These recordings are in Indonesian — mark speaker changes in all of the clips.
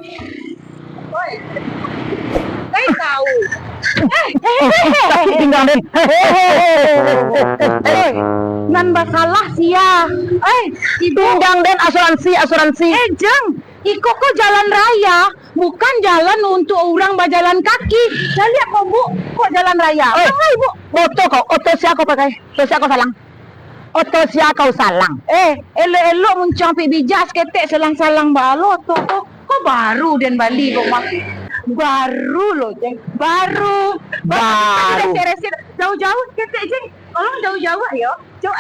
Speaker 1: Oi, saya tahu.
Speaker 2: Sakit pinggang Den.
Speaker 1: Nan masalah sia. Ibu.
Speaker 2: Pinggang Den, asuransi.
Speaker 1: Jeng, iko kok jalan raya, bukan jalan untuk orang berjalan kaki. Saya lihat kok Bu, kok jalan raya. Ibu.
Speaker 2: Boto kok, oto siya kau pakai. Oto siya kau salang. Oto siya kau salang.
Speaker 1: Elok-elok mencampi bijak seketek selang-salang balo to kok. Kok baru dan Bali kok mak. Baru loh, Jeng. Baru. Jauh-jauh seketek, Jeng. Tolong jauh-jauh ya. Jauh.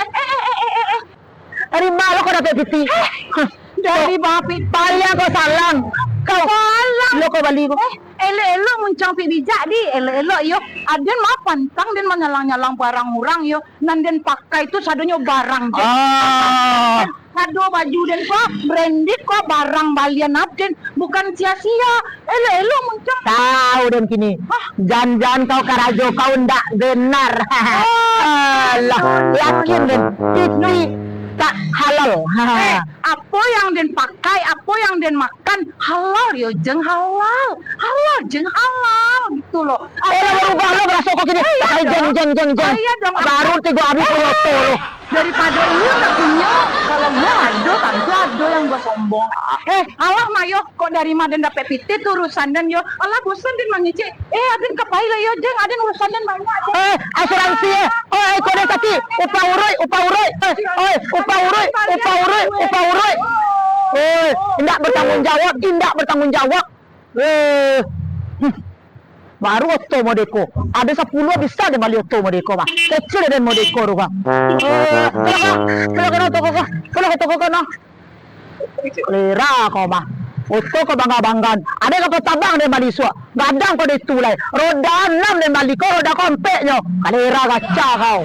Speaker 2: Dari mana kau dapat piti?
Speaker 1: Dari bapi
Speaker 2: Paya kau salang. Kau
Speaker 1: salang.
Speaker 2: Lo kau Bali kau.
Speaker 1: Elok mencampi bijak di. Elok yo. Aden mah pantang dan menyalang-nyalang barang orang yo. Nan den pakai itu sadonya barang.
Speaker 2: Ah.
Speaker 1: Sado baju dan kok branded kok barang balian abden bukan sia-sia. Elok mencang.
Speaker 2: Tahu Den kini. Jangan kau karajo kau ndak benar. Alah, yakin Den. Ini tak halal.
Speaker 1: Apa yang den pakai, apa yang den makan halal yo Jeng, halal Jeng, halal gitu loh.
Speaker 2: Berubah lo berasa kok gini. Jeng. Baru tiga habis foto lo.
Speaker 1: Daripada lu nggak punya, kalau gua ado yang gua sombong. Allah mayo kok dari maden dapet piti urusan dan yo. Allah bosan den mangici. Aden kapai lah yo Jeng, aden urusan dan banyak.
Speaker 2: Asuransi kau deh tadi upah uroi. Upah uroi. Tidak bertanggung jawab. Baru oto modeko. Ada 10 bisa deh bali oto modeko mah. Kecil dan modeko rupa. Kalau toko kono. Lera kau mah. Oto kau bangga-banggan. Ada kau tabang deh bali suak. Gadang kau ditulai. Roda 6 deh bali kau roda kompeknya. Kalera gaca kau.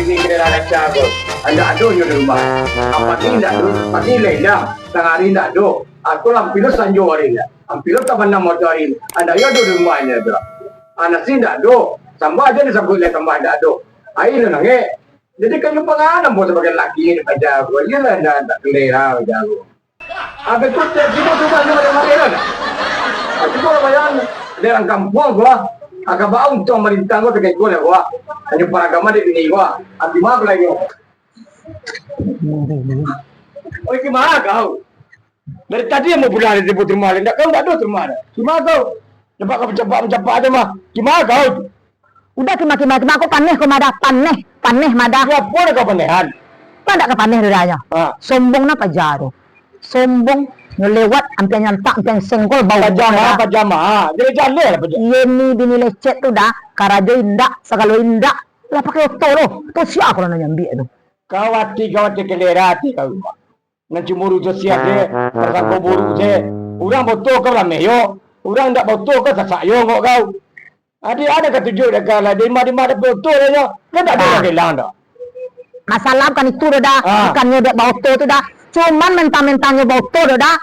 Speaker 3: Ini kena ada cago. Anda ado di rumah. Apa ni nak do? Pagi leda. Tengah hari nak do. Aku lampilo sanjo hari ni. Lampilo kapan nak motor hari. Anda yo do di rumah ni ada. Anak sih nak do. Tambah aja ni sabut le tambah nak do. Air nange. Jadi kayu penganam buat sebagai laki ni pada aku. Dia lah nak kelera jago. Habis tu kita tu kan ada mana? Aku kalau bayar dalam kampung gua. Agak bau untuk merintah gua terkait gua lah gua. Hanya para agama di sini gua. Abdi mah lagi. Oh gimana kau? Dari tadi yang mau pulang di sebut rumah lain. Kau tak ada rumah ada. Gimana kau? Cepat aja mah. Gimana kau?
Speaker 2: Udah kima aku paneh kau madah paneh madah.
Speaker 3: Ya pun kau panehan.
Speaker 2: Kau tak ke paneh raya. Sombong na pajaro. Sombong ngelewat ampian nyantak ampian senggol bau
Speaker 3: pajama. Jadi jalan lah pajama.
Speaker 2: Iya ni bini lecet tu dah. Karajo indak, segalo indak. Lah pakai oto lo. Tu siapa kalau nanya ambil tu?
Speaker 3: Kau hati kelera hati kau. Nanti cemburu tu siap je. Pasal kau buru je. Orang botol kau lah meyo. Orang tak botol kau sasak yo kau. Ada ketujuh dah kalau di mana botol dah. Kan tak ada kelang dah.
Speaker 2: Masalah kan itu dah. Bukannya dia bawa oto tu dah. Cuman mentang-mentangnya bau to dah.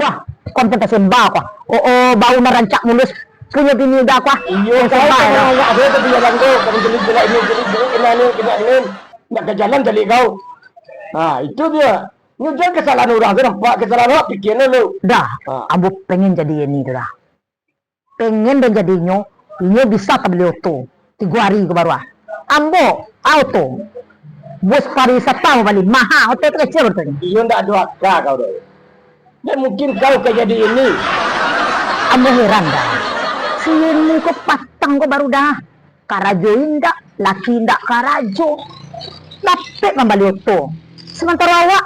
Speaker 2: Wah, konten sembah kah. Bau merancak mulus. Punya bini dah kah.
Speaker 3: Iya, saya enggak ada tapi jalan kau. Kalau jelek ini. Nak ke jalan jeli kau. Itu dia. Ni jangan kesalahan orang tu nampak kesalahan orang fikirnya lu.
Speaker 2: Dah, ambo pengen jadi ini tu dah. Pengen dan jadinya ini bisa tak beli auto. 3 hari ke baru. Ambo auto. Bos pariwisata mau balik mahal hotel kecil betul.
Speaker 3: Iya ndak ada akal kau dah. Dan mungkin kau jadi ini.
Speaker 2: Ambo heran dah. Si ini kok patang kok baru dah. Karajo indak, laki indak karajo. Dapet membali auto. Sementara awak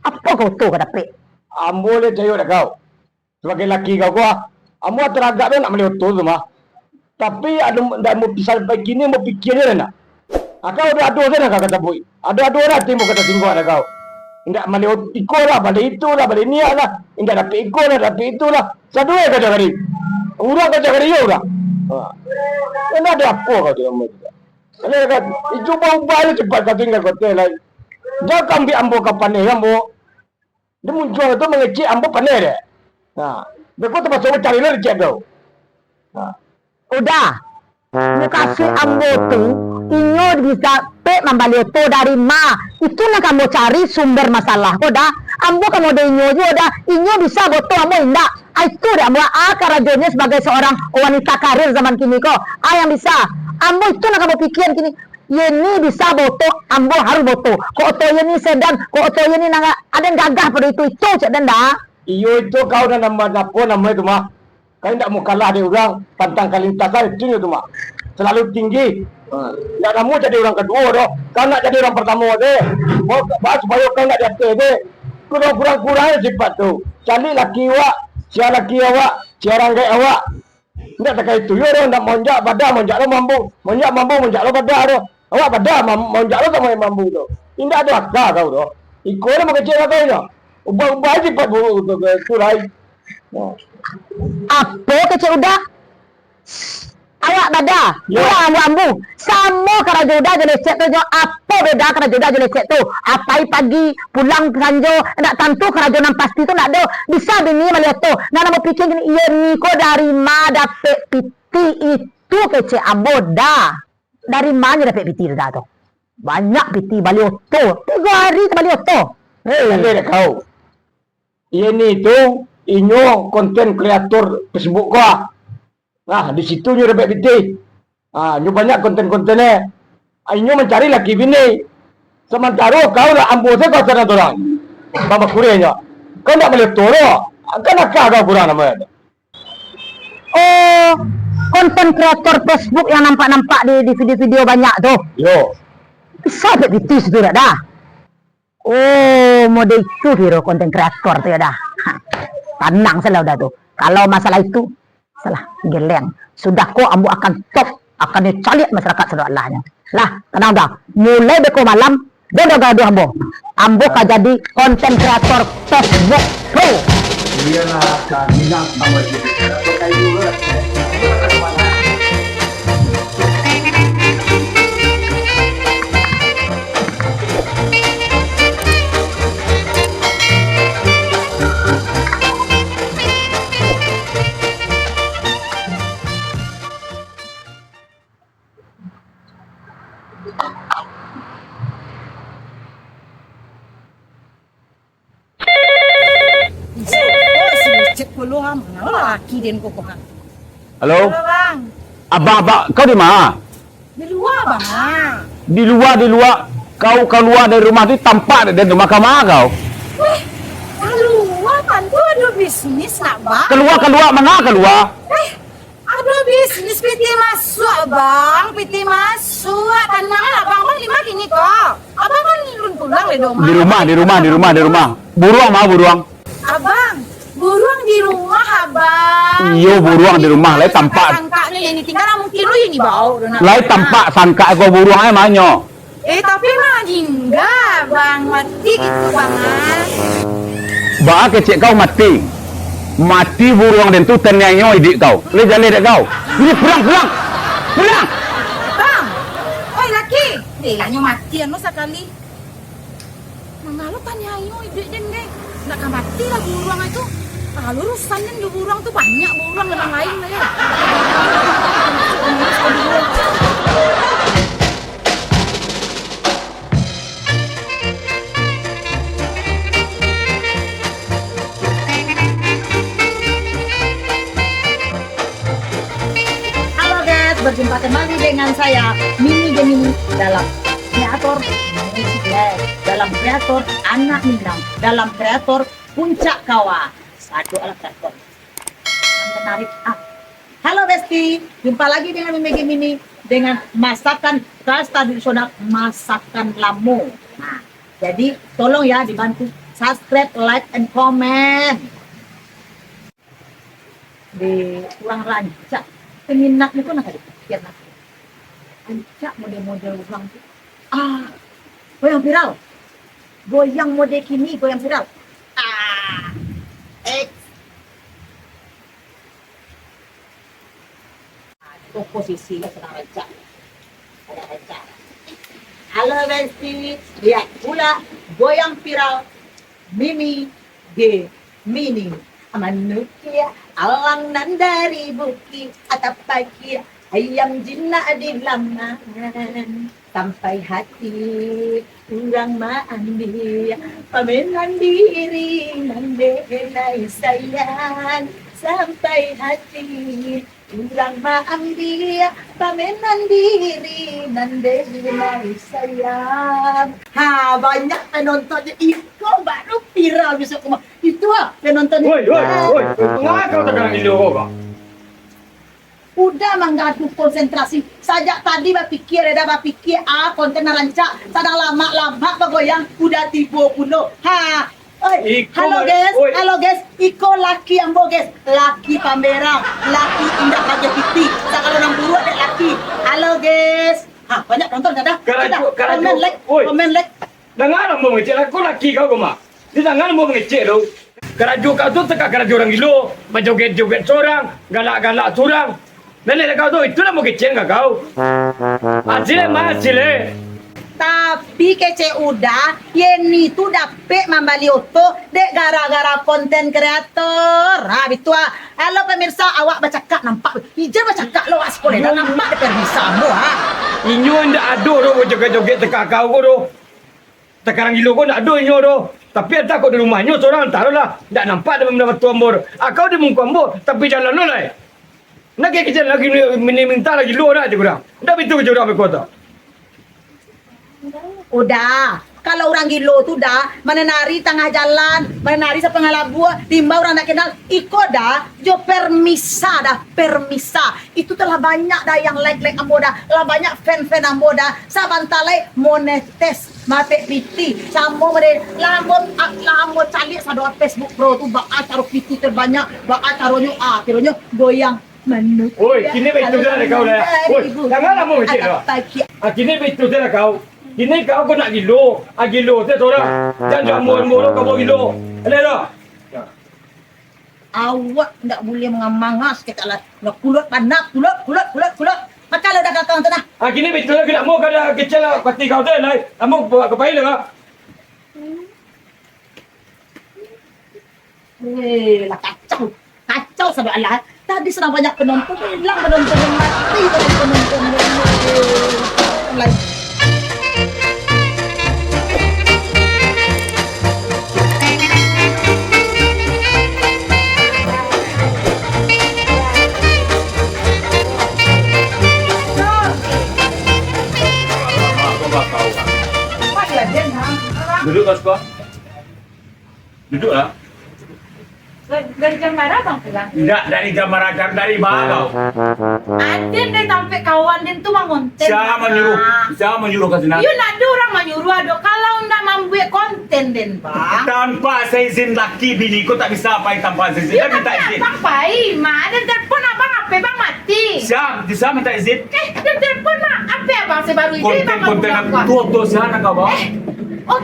Speaker 2: apa kau tu kau dapet?
Speaker 3: Ambo le cayo dah kau. Sebagai laki kau ambo teragak dah nak beli auto tu mah. Tapi ada mau pisah begini mau pikirnya nak. Kau ada sana kata boy. Ada orang timbul kata tinggal ada kau. Indak balik ikut lah, balik itu lah, balik niat lah. Indak dapat ikut lah, dapat itulah. Sadua kata kari. Urang kata kari ya udah. Mana ada apa kau tu ambo. Kalau kata itu bau balik cepat kau tinggal hotel lagi. Jangan ambil ambo kapan ni ambo. Dia muncul itu mengecek ambo pandai dia. Nah, beko terpaksa cari lagi cek tu. Nah,
Speaker 2: Udah. Kasih ambo tu, inyo bisa pe mambalioto dari ma. Itu nak kamu cari sumber masalah. Udah. Ambo kamu de inyo udah. Inyo bisa boto ambo indak. Itu dah ambo karajonya sebagai seorang wanita karir zaman kini kok. Yang bisa. Ambo itu nak kamu pikirin kini. Yeni bisa boto, ambo harus boto. Kok oto yeni sedan, kok oto yeni nang ada yang gagah pada itu cek dan dah.
Speaker 3: iyo itu kau dah nama itu mah. Kau tidak mau kalah dari orang pantang kalintasan itu tu mah. Selalu tinggi. Tidak mau jadi orang kedua doh. Kau nak jadi orang pertama deh. Mau supaya kau nak jadi deh. Kurang sifat tu. Cari laki awak, siapa laki awak, siapa orang awak. Tidak terkait itu. Yo dah nak monjak badan, monjak lo mampu, monjak lo badan doh. Awak badan, monjak lo sama yang mampu tu. Tidak ada akal kau doh. Ikut lah mengecek kau ini. Ubah sifat buruk tu kurai.
Speaker 2: Apa kecil udah? Awak bada, ambu. Sama karajo udah jenis cek tu jo. Apa beda karajo udah jenis cek tu? Apai pagi pulang sanjo, nak tentu karajo nam pasti tu nak do. Bisa bini melihat tu. Nana mau pikir gini, iya niko dari ma dapet piti itu kecil ambo dah. Dari mana dapet piti dah tu? Banyak piti balik tu. 3 hari balik tu.
Speaker 3: Hei, kau. Ini tu inyo konten kreator Facebook kau. Nah, di situ nyo dapat biti. Nyo banyak konten-kontennya. Inyo mencari laki bini. Sementara kau lah ambo saya kau sana orang. Bapa kurenya. Kau nak boleh toro. Kan nak kau kurang namanya.
Speaker 2: Oh, konten kreator Facebook yang nampak-nampak di video-video banyak tu.
Speaker 3: Yo.
Speaker 2: Bisa dapat biti situ dah. Oh, mode itu hero konten kreator tu ya dah. Tenang salah dah tu. Kalau masalah itu salah geleng. Sudah kok ambo akan top, akan dicari masyarakat saudara Allahnya. Lah, tenang dah. Mulai beko malam, dia dah gaduh ambo. Ambo ka jadi konten kreator Facebook Pro.
Speaker 3: Iyalah, kan minang sama dia. Kau kayu dulu.
Speaker 4: Cek puluh ham, laki den kok kan.
Speaker 5: Halo?
Speaker 4: Bang,
Speaker 5: Abang, kau di mana?
Speaker 4: di luar bang.
Speaker 5: Di luar. Kau keluar dari rumah itu tampak dari rumah kamu kau.
Speaker 4: Weh, keluar kan tu ada bisnis nak bang.
Speaker 5: Keluar, mana keluar?
Speaker 4: Ada bisnis PT masuk bang, PT masuk. Tenang lah bang, bang lima kini kok. Abang kan pulang le dong.
Speaker 5: Di rumah. Buruang.
Speaker 4: Abang, buruang di rumah abang.
Speaker 5: Iyo, buruang di rumah. Lai tampak.
Speaker 4: Sangka ni ini tinggal mungkin lu ini bau.
Speaker 5: Lai tampak sangka kau buruang manyo.
Speaker 4: Tapi mah enggak bang, mati gitu bang.
Speaker 5: Ba kecik kau mati. Mati buruang dan tu ternyanyo idik kau. Lai jalan dek kau. Ini pulang.
Speaker 4: Bang, oi laki. Delanya mati anu sekali. Mama lu tanya ayo idik den deh. Nak mati lah buruang itu. Kalau urusan den di buruang tuh banyak buruang yang lain lah ya.
Speaker 2: Halo guys, berjumpa kembali dengan saya Mimi Gemini dalam kreator Musik Live, dalam kreator Anak Minang, dalam kreator Puncak Kawah. Satu alat kreator yang menarik. Halo Besti, jumpa lagi dengan Mimi Gemini dengan masakan khas tradisional masakan Lamu. Nah, jadi tolong ya dibantu subscribe, like, and comment. Di kurang rancak peminatnya tuh nak dipikir nak rancak model-model uang tuh goyang viral, goyang mode kini, goyang viral. Itu posisinya sedang rancak, ada rancak. Halo Besti, lihat pula goyang viral Mimi Gemini manusia alang nan dari bukit atap pagi ayam jinak di laman sampai hati kurang mandi pamenan diri nandenai sayang sampai hati kurang mandi pamenan diri nandenai sayang. Banyak penontonnya Iko baru viral besok kemana itu penonton.
Speaker 3: Woi, kau tekan gilo kau.
Speaker 2: Udah mengganggu konsentrasi. Sajak tadi berpikir, konten rancak. Sadang lama bergoyang, udah tiba puno. Halo guys, Iko laki yang boges, laki pamerang, laki indah raja piti. Kalau orang buruk ada laki. Halo guys. Banyak nonton dah. Komen like.
Speaker 3: Dengar mau ngecek aku laki kau kemana? Di tangan mau ngecek tu. Keraju kau tu teka keraju orang gilo, menjoget-joget seorang, galak-galak seorang. Nenek kau tu itulah mau ngecek kau. Asile.
Speaker 2: Tapi kece udah, Yeni tu dapet membali oto dek gara-gara konten kreator. Halo pemirsa, awak bercakap nampak. Hijau bercakap lo sekolah dah nampak dek pemirsa mo
Speaker 3: Inyo ndak ado do joget-joget teka kau do. Sekarang gilo kau ndak ado inyo do. Tapi ada kau di rumahnya seorang taruhlah ndak nampak dia mendapat tuambor. Kau di muka ambor tapi jalan lo lah. Nak kerja lagi minta lagi lo dah je kurang. Ndak betul kerja orang kota.
Speaker 2: Udah, kalau orang gilo tuh dah menari tengah jalan, menari sepengah labu, timba orang nak kenal, Iko dah, jo permisa. Itu telah banyak dah yang like ambo dah, telah banyak fan ambo dah. Sabantalai monetes, mate piti, samo mere, lambo calik sadot Facebook Pro tu bakal taruh piti terbanyak, bakal taruhnya goyang.
Speaker 3: Oi, kini betul dah kau dah. Oi, janganlah mau ngecek dah. Kini betul dah kau. Ini kau nak gilo, gilo tu orang. Jangan murmur kau gilo. Ada dah.
Speaker 2: Awak tak boleh mengamangas kita lah. Nak kulut panak, kulut. Maka lo dah kau tu nah.
Speaker 3: Kini betul lagi nak mau kada kecil lah. Pasti kau tu lah. Kamu buat kepail lah.
Speaker 2: Lah kacau sampai Allah. Tadi sedang banyak penonton, hilang penonton yang mati tadi penonton yang lain.
Speaker 5: Duduk kau suka? Duduk lah.
Speaker 1: Dari jam berapa bang pulang?
Speaker 5: Tidak dari jam maragam dari mana kau?
Speaker 1: Adin dari sampai kawan din tu mangonten.
Speaker 5: Siapa menyuruh kau sini?
Speaker 1: You nak ada orang menyuruh ado kalau ndak membuat konten din bang.
Speaker 5: Tanpa seizin laki bini kau tak bisa apa tanpa seizin.
Speaker 1: You
Speaker 5: Dia minta izin.
Speaker 1: bang pai, mak ada telefon abang apa bang mati.
Speaker 5: Siapa minta izin?
Speaker 1: Ada telefon mak apa abang sebaru ini bang.
Speaker 5: Konten tu sana kau bawa.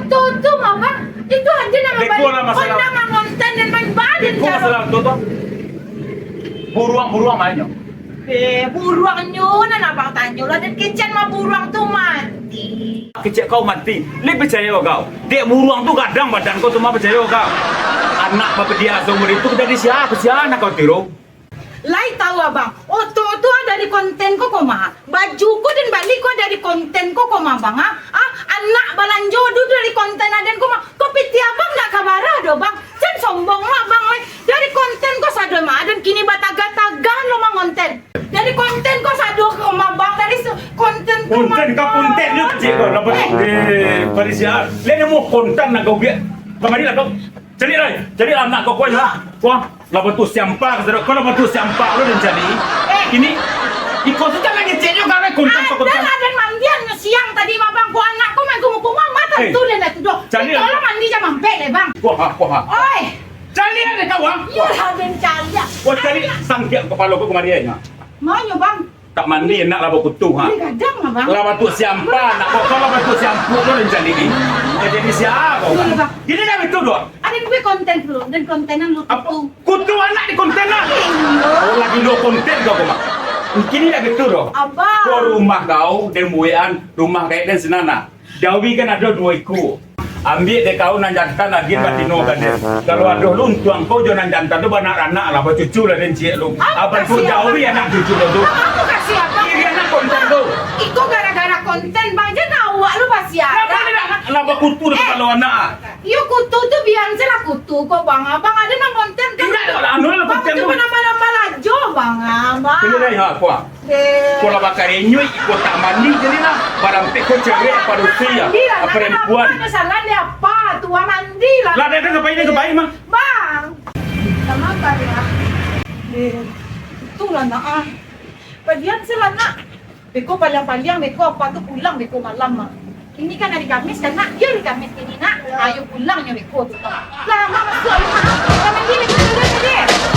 Speaker 1: Tu mah bang. Itu aja nama
Speaker 5: Dekor lah masalah.
Speaker 1: konten konten dan main badin.
Speaker 5: Kau masalah tu. Buruang mainnya.
Speaker 1: Buruangnya na abang tanya lah dan kecen mah buruang tu mati.
Speaker 5: Kecil kau mati. Lebih percaya kau. Dek buruang tu kadang badan kau cuma percaya kau. Anak bapak dia seumur itu dari siapa anak kau tiru?
Speaker 1: Lai tahu abang, tu ada di konten kok mah. Bajuku dan balik ada di konten kok mah bang. Anak balanjo dulu dari konten aden kok mah. Kok piti abang nak kabar do bang. Sen sombong lah bang. Dari konten kok sado mah dan kini bataga-tagan lo mah konten. Dari konten kok sado kok mah bang. Dari konten kok mah.
Speaker 5: Konten kau konten ni kecil kau. Lepas Parisia, lene mau konten nak kau biar. Pemari lah kau. Cari anak kau lah. Wah, lepas tu siampak. Kau lepas tu siampak lo dan cari. Ini ikut tu jangan ngecek juga kan konten kau konten.
Speaker 1: Ada mandian siang tadi mah bang. Ku anakku main kumu mama tentu le nak tu do. Kalau mandi jam mampek le bang.
Speaker 5: Wah.
Speaker 1: Oi.
Speaker 5: Cari ada kau ah.
Speaker 1: You ada cari.
Speaker 5: Wah cari sangkiat kepala kau kemari aja.
Speaker 1: Mau nyo bang.
Speaker 5: Tak mandi nak lah kutu ha.
Speaker 1: Ini kadang mah bang.
Speaker 5: Lepas tu siampak nak kau lepas tu siampuk lo dan cari ni. Jadi siapa kau? Ini dah betul doa.
Speaker 1: Ada gue konten dulu dan kontenan lu tuh.
Speaker 5: Kutu anak di konten lah. Oh lagi lo konten kau kau. Kini dah betul doa.
Speaker 1: Abang.
Speaker 5: Kau rumah kau dan muean rumah kayak dan senana. Dawi kan ada 2 ekor. Ambil deh kau nan jantan lagi batino kan deh. Kalau ada luntuang kau jangan jantan tu anak-anak lah, cucu lah dan cik lu. Apa tu jauh ya anak cucu lu tu?
Speaker 4: Kamu kasih apa?
Speaker 5: Ini anak konten tu.
Speaker 4: Itu gara-gara konten bang, jangan awak lu pasti ada.
Speaker 5: Kenapa kutu dengan kalau anak?
Speaker 4: Yo kutu tuh biar lah kutu kok bang. Abang ada nang konten kan?
Speaker 5: Tidak ada lah, anu lah
Speaker 4: Bang
Speaker 5: konten tu.
Speaker 4: cuma nama-nama lajo bang abang.
Speaker 5: Pilih dah ya aku. Kalau bakar renyui ikut tak mandi jadi lah. Barang pekor cewek apa usia perempuan.
Speaker 4: Kesalahan apa? Tua mandi lah.
Speaker 5: Lah dia ngapain mah?
Speaker 4: Bang, sama apa ya? Itu lah nak. Bagian sila nak. Beko paling-paling, beko apa tu pulang beko malam mah. Ini kan hari Kamis kan nak? Ya hari Kamis ini nak. Ayo pulangnya beko tu. Lama masuk rumah. Kami ini beko dulu tadi.